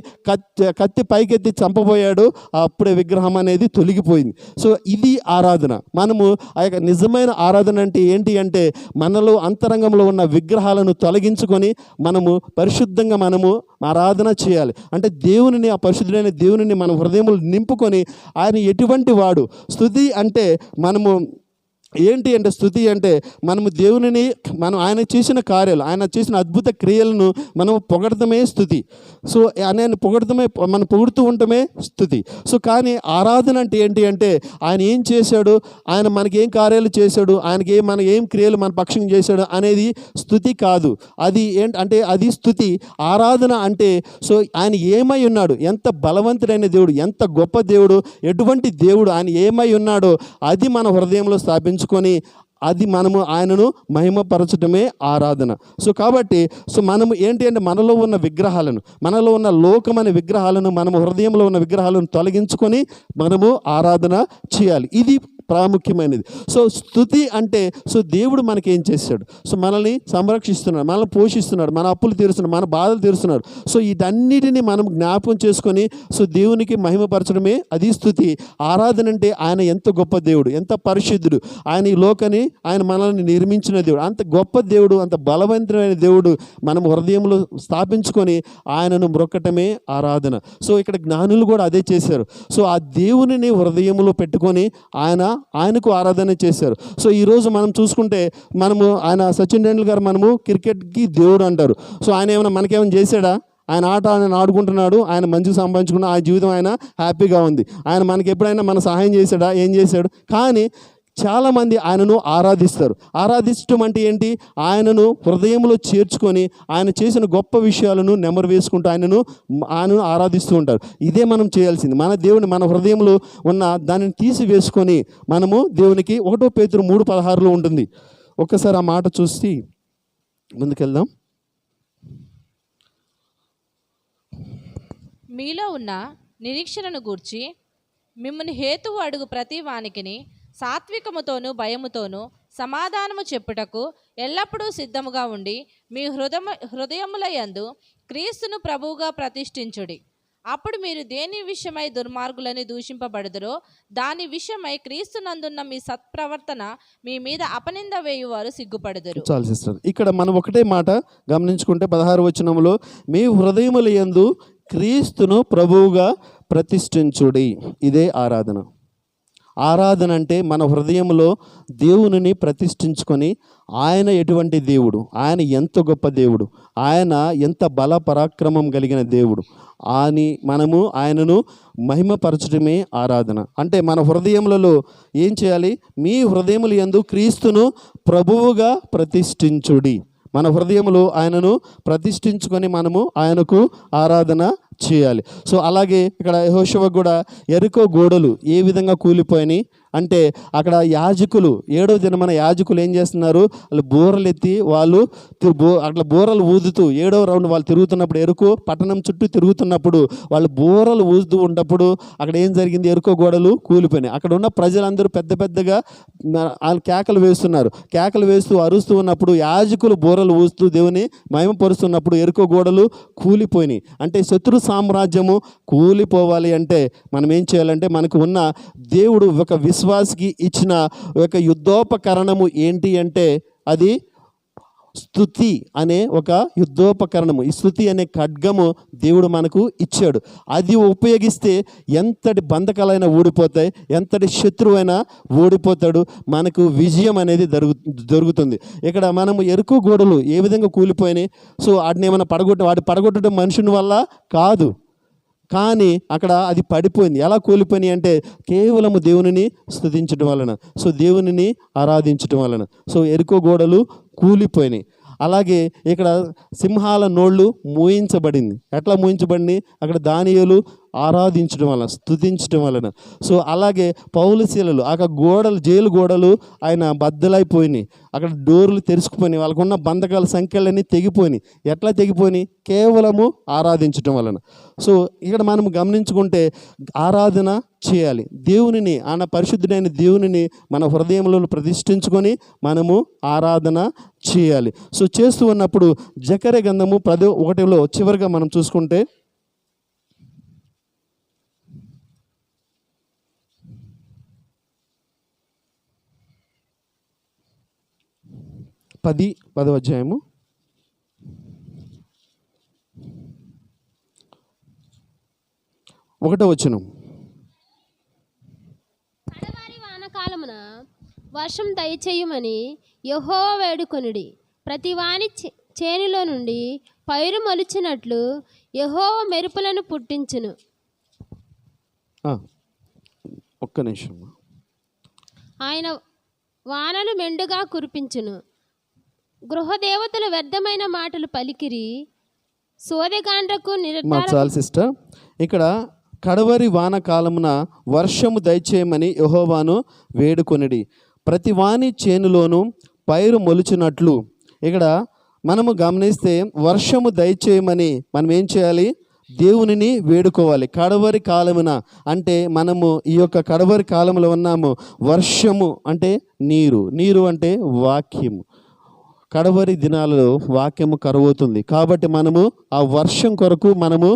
కత్తి పైకెత్తి చంపబోయాడో అప్పుడే విగ్రహం అనేది తొలగిపోయింది. సో ఇది ఆరాధన. మనము ఆ యొక్క నిజమైన ఆరాధన అంటే ఏంటి అంటే మనలో అంతరంగంలో ఉన్న విగ్రహాలను తొలగించుకొని మనము పరిశుద్ధంగా మనము ఆరాధన చేయాలి. అంటే దేవునిని, ఆ పరిశుద్ధుడైన దేవునిని మన హృదయములు నింపుకొని ఆయన ఎటువంటి వాడు. స్తుతి అంటే మనము ఏంటి అంటే స్తుతి అంటే మనము దేవునిని ఆయన చేసిన కార్యాలు, ఆయన చేసిన అద్భుత క్రియలను మనం పొగడటమే స్తుతి. సో ఆయన మనం పొగుడుతూ ఉండటమే స్తుతి. సో కానీ ఆరాధన అంటే ఏంటి అంటే ఆయన ఏం చేశాడు, ఆయన మనకి ఏం కార్యాలు చేశాడు, మన ఏం క్రియలు మన పక్షం చేశాడు అనేది స్తుతి కాదు. అది అంటే అది స్తుతి. ఆరాధన అంటే సో ఆయన ఏమై ఉన్నాడు, ఎంత బలవంతుడైన దేవుడు, ఎంత గొప్ప దేవుడు, ఎటువంటి దేవుడు ఆయన ఏమై ఉన్నాడో అది మన హృదయంలో స్థాపించుకొని అది మనము ఆయనను మహిమపరచడమే ఆరాధన. సో కాబట్టి మనము ఏంటి అంటే మనలో ఉన్న విగ్రహాలను, మనలో ఉన్న లోకమైన విగ్రహాలను, మనము హృదయంలో ఉన్న విగ్రహాలను తొలగించుకొని మనము ఆరాధన చేయాలి. ఇది ప్రాముఖ్యమైనది. సో స్తుతి అంటే సో దేవుడు మనకి ఏం చేశాడు? సో మనల్ని సంరక్షిస్తున్నాడు, మనల్ని పోషిస్తున్నాడు, మన అప్పులు తీరుస్తున్నాడు, మన బాధలు తీరుస్తున్నాడు. సో వీటన్నిటిని మనం జ్ఞాపకం చేసుకొని సో దేవునికి మహిమపరచడమే అది స్తుతి. ఆరాధన అంటే ఆయన ఎంత గొప్ప దేవుడు, ఎంత పరిశుద్ధుడు, ఆయన ఈ లోకాన్ని ఆయన మనల్ని నిర్మించిన దేవుడు, అంత గొప్ప దేవుడు, అంత బలవంతమైన దేవుడు మనం హృదయంలో స్థాపించుకొని ఆయనను మ్రొక్కటమే ఆరాధన. సో ఇక్కడ జ్ఞానులు కూడా అదే చేశారు. సో ఆ దేవునిని హృదయంలో పెట్టుకొని ఆయనకు ఆరాధన చేశారు. సో ఈరోజు మనం చూసుకుంటే ఆయన సచిన్ టెండూల్కర్ మనము క్రికెట్కి దేవుడు అంటారు. సో ఆయన మనకేమైనా చేశాడా? ఆయన ఆడుకుంటున్నాడు, ఆయన మంచిగా సంపాదించుకున్న ఆయన జీవితం ఆయన హ్యాపీగా ఉంది. ఆయన మనకి ఎప్పుడైనా మన సహాయం చేశాడా? ఏం చేశాడు? కానీ చాలామంది ఆయనను ఆరాధిస్తారు. ఆరాధించడం అంటే ఏంటి? ఆయనను హృదయంలో చేర్చుకొని ఆయన చేసిన గొప్ప విషయాలను నెమరు వేసుకుంటూ ఆయనను ఆరాధిస్తూ ఉంటారు. ఇదే మనం చేయాల్సింది. మన దేవుని మన హృదయంలో ఉన్న దానిని తీసివేసుకొని మనము దేవునికి 1 పేతురు 3:16 ఉంటుంది. ఒక్కసారి ఆ మాట చూసి ముందుకెళ్దాం. మీలో ఉన్న నిరీక్షణను గూర్చి మిమ్మల్ని హేతువు అడుగు ప్రతి వానికిని సాత్వికముతోనూ భయముతోనూ సమాధానము చెప్పుటకు ఎల్లప్పుడూ సిద్ధముగా ఉండి మీ హృదయముల యందు క్రీస్తును ప్రభువుగా ప్రతిష్ఠించుడి. అప్పుడు మీరు దేని విషయమై దుర్మార్గులని దూషింపబడుదురో దాని విషయమై క్రీస్తునందున్న మీ సత్ప్రవర్తన మీ మీద అపనింద వేయువారు సిగ్గుపడుదురు. చాలు సిస్టర్. ఇక్కడ మనం ఒకటే మాట గమనించుకుంటే 16వ వచనంలో మీ హృదయముల యందు క్రీస్తును ప్రభువుగా ప్రతిష్ఠించుడి. ఇదే ఆరాధన. ఆరాధన అంటే మన హృదయంలో దేవునిని ప్రతిష్ఠించుకొని ఆయన ఎటువంటి దేవుడు, ఆయన ఎంత గొప్ప దేవుడు, ఆయన ఎంత బల పరాక్రమం కలిగిన దేవుడు అని మనము ఆయనను మహిమపరచడమే ఆరాధన. అంటే మన హృదయములలో ఏం చేయాలి? మీ హృదయముల యందు క్రీస్తును ప్రభువుగా ప్రతిష్ఠించుడి. మన హృదయములో ఆయనను ప్రతిష్ఠించుకొని మనము ఆయనకు ఆరాధన చేయాలి. సో అలాగే ఇక్కడ యెహోషువ కూడా యెరికో గోడలు ఏ విధంగా కూలిపోయినాయి అంటే అక్కడ యాజకులు 7వ దినమైన యాజకులు ఏం చేస్తున్నారు? వాళ్ళు బూరలు ఎత్తి వాళ్ళు అట్లా బూరలు ఊదుతూ 7వ రౌండ్ వాళ్ళు తిరుగుతున్నప్పుడు, ఎరుకో పట్టణం చుట్టూ తిరుగుతున్నప్పుడు వాళ్ళు బూరలు ఊదుతూ ఉన్నప్పుడు అక్కడ ఏం జరిగింది? ఎరుకో గోడలు కూలిపోయినాయి. అక్కడ ఉన్న ప్రజలందరూ పెద్ద పెద్దగా వాళ్ళు కేకలు వేస్తున్నారు. కేకలు వేస్తూ అరుస్తూ ఉన్నప్పుడు యాజకులు బూరలు ఊదుతూ దేవుని మహిమపరుస్తున్నప్పుడు ఎరుకో గోడలు కూలిపోయినాయి. అంటే శత్రు సామ్రాజ్యము కూలిపోవాలి అంటే మనం ఏం చేయాలంటే మనకు ఉన్న దేవుడు ఒక విశ్వాసికి ఇచ్చిన ఒక యుద్ధోపకరణము ఏంటి అంటే అది స్తుతి అనే ఒక యుద్ధోపకరణము. ఈ స్తుతి అనే ఖడ్గము దేవుడు మనకు ఇచ్చాడు. అది ఉపయోగిస్తే ఎంతటి బంధకాలైనా ఊడిపోతాయి, ఎంతటి శత్రువైనా ఓడిపోతాడు, మనకు విజయం అనేది దొరుకుతుంది. ఇక్కడ మనము ఎరుకు గోడలు ఏ విధంగా కూలిపోయినాయి? సో వాటిని ఏమైనా పడగొట్టడం మనుషుని వల్ల కాదు, కానీ అక్కడ అది పడిపోయింది. ఎలా కూలిపోయినాయి అంటే కేవలము దేవునిని స్తుతించడం వలన, సో దేవునిని ఆరాధించడం వలన సో ఎరుకో గోడలు కూలిపోయినాయి. అలాగే ఇక్కడ సింహాల నోళ్ళు మూయించబడింది. ఎట్లా మూయించబడింది? అక్కడ దానియేలు ఆరాధించడం వలన, స్తుతించడం వలన. సో అలాగే పౌలు శీలలు అక్కడ గోడలు, జైలు గోడలు ఆయన బద్దలైపోయినాయి. అక్కడ డోర్లు తెరుచుకుపోయినాయి. వాళ్ళకున్న బంధకాల సంఖ్యలన్నీ తెగిపోయినాయి. ఎట్లా తెగిపోయినాయి? కేవలము ఆరాధించడం వలన. సో ఇక్కడ మనం గమనించుకుంటే ఆరాధన చేయాలి. దేవునిని, ఆయన పరిశుద్ధుడైన దేవునిని మన హృదయంలో ప్రతిష్ఠించుకొని మనము ఆరాధన చేయాలి. సో చేస్తూ ఉన్నప్పుడు జకర్యా గ్రంథము 10:1 చివరిగా మనం చూసుకుంటే 10వ అధ్యాయము 1వ వచనం. కడవారి వానకాలమున వర్షం దయచేయమని యెహోవా వేడుకొనుడి. ప్రతి వాని చేనులో నుండి పైరు మొలిచినట్లు యెహోవా మెరుపులను పుట్టించును. ఒక్క నిమిషం. ఆయన వానలు మెండుగా కురిపించును. గృహదేవతలు వ్యర్థమైన మాటలు పలికిరి, సోదెగాండ్రకు చాలు సిస్టర్. ఇక్కడ కడవరి వానకాలమున వర్షము దయచేయమని యెహోవాను వేడుకొనిడి, ప్రతి వాని చేనులోను పైరు మొలిచినట్లు. ఇక్కడ మనము గమనిస్తే వర్షము దయచేయమని మనం ఏం చేయాలి? దేవునిని వేడుకోవాలి. కడవరి కాలమున అంటే మనము ఈ యొక్క కడవరి కాలంలో ఉన్నాము. వర్షము అంటే నీరు, నీరు అంటే వాక్యము. కడవరి దినాలలో వాక్యము కరువవుతుంది కాబట్టి మనము ఆ వర్షం కొరకు మనము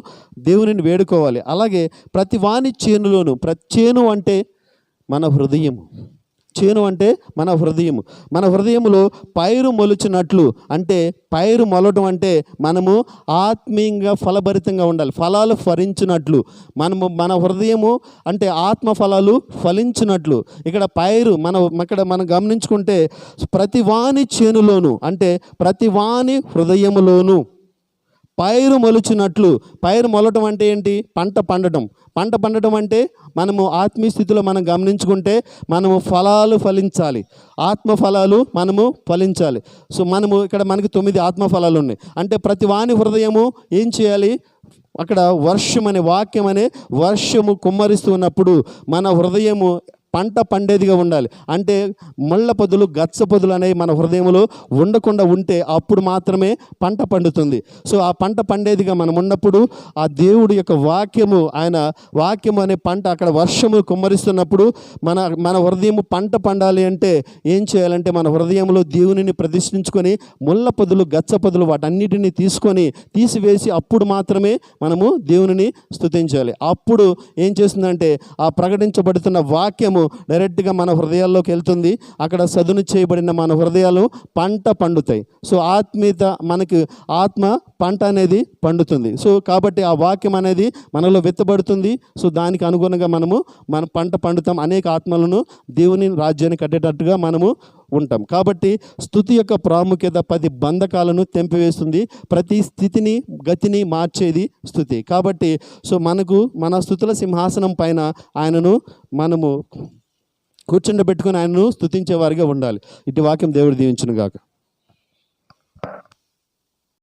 దేవునిని వేడుకోవాలి. అలాగే ప్రతి వాని చేనులోను, ప్రతి చేను అంటే మన హృదయము, చేను అంటే మన హృదయము. మన హృదయములో పైరు మొలిచినట్లు అంటే పైరు మొలటం అంటే మనము ఆత్మీయంగా ఫలభరితంగా ఉండాలి, ఫలాలు ఫలించినట్లు. మన హృదయము అంటే ఆత్మ ఫలాలు ఫలించినట్లు. ఇక్కడ పైరు మనం గమనించుకుంటే ప్రతి వాని చేనులోను అంటే ప్రతి వాని హృదయములోను పైరు మొలిచినట్లు. పైరు మొలటం అంటే ఏంటి? పంట పండటం. పంట పండటం అంటే మనము ఆత్మీయ స్థితిలో మనం గమనించుకుంటే మనము ఫలాలు ఫలించాలి, ఆత్మ ఫలాలు మనము ఫలించాలి. సో ఇక్కడ మనకి 9 ఆత్మ ఫలాలు ఉన్నాయి. అంటే ప్రతి వాని హృదయము ఏం చేయాలి? అక్కడ వర్షం అనే వాక్యం అనే వర్షము కుమ్మరిస్తూ ఉన్నప్పుడు మన హృదయము పంట పండేదిగా ఉండాలి. అంటే ముళ్ళ పొదలు గచ్చ పొదలు అనేవి మన హృదయంలో ఉండకుండా ఉంటే అప్పుడు మాత్రమే పంట పండుతుంది. సో ఆ పంట పండేదిగా మనం ఉన్నప్పుడు ఆ దేవుడి యొక్క వాక్యము, ఆయన వాక్యము అనే పంట అక్కడ వర్షము కుమ్మరిస్తున్నప్పుడు మన హృదయము పంట పండాలి అంటే ఏం చేయాలంటే మన హృదయంలో దేవునిని ప్రతిష్ఠించుకొని ముళ్ళ పొదలు గచ్చ పొదలు వాటన్నిటిని తీసివేసి అప్పుడు మాత్రమే మనము దేవునిని స్తుతించాలి. అప్పుడు ఏం చేస్తుందంటే ఆ ప్రకటించబడుతున్న వాక్యము డైరెక్ట్గా మన హృదయాల్లోకి వెళ్తుంది. అక్కడ సదును చేయబడిన మన హృదయాలు పంట పండుతాయి. సో ఆత్మీయత, మనకి ఆత్మ పంట అనేది పండుతుంది. సో కాబట్టి ఆ వాక్యం అనేది మనలో విత్తబడుతుంది. సో దానికి అనుగుణంగా మన పంట పండుతాం. అనేక ఆత్మలను దేవుని రాజ్యాన్ని కట్టేటట్టుగా మనము ఉంటాం. కాబట్టి స్తుతి యొక్క ప్రాముఖ్యత 10 బంధకాలను తెంపివేస్తుంది. ప్రతి స్థితిని గతిని మార్చేది స్తుతి. కాబట్టి సో మన స్తుతుల సింహాసనం పైన ఆయనను మనము కూర్చుండబెట్టుకుని ఆయనను స్తుతించే వారిగా ఉండాలి. ఇటు వాక్యం దేవుడు దీవించును గాక.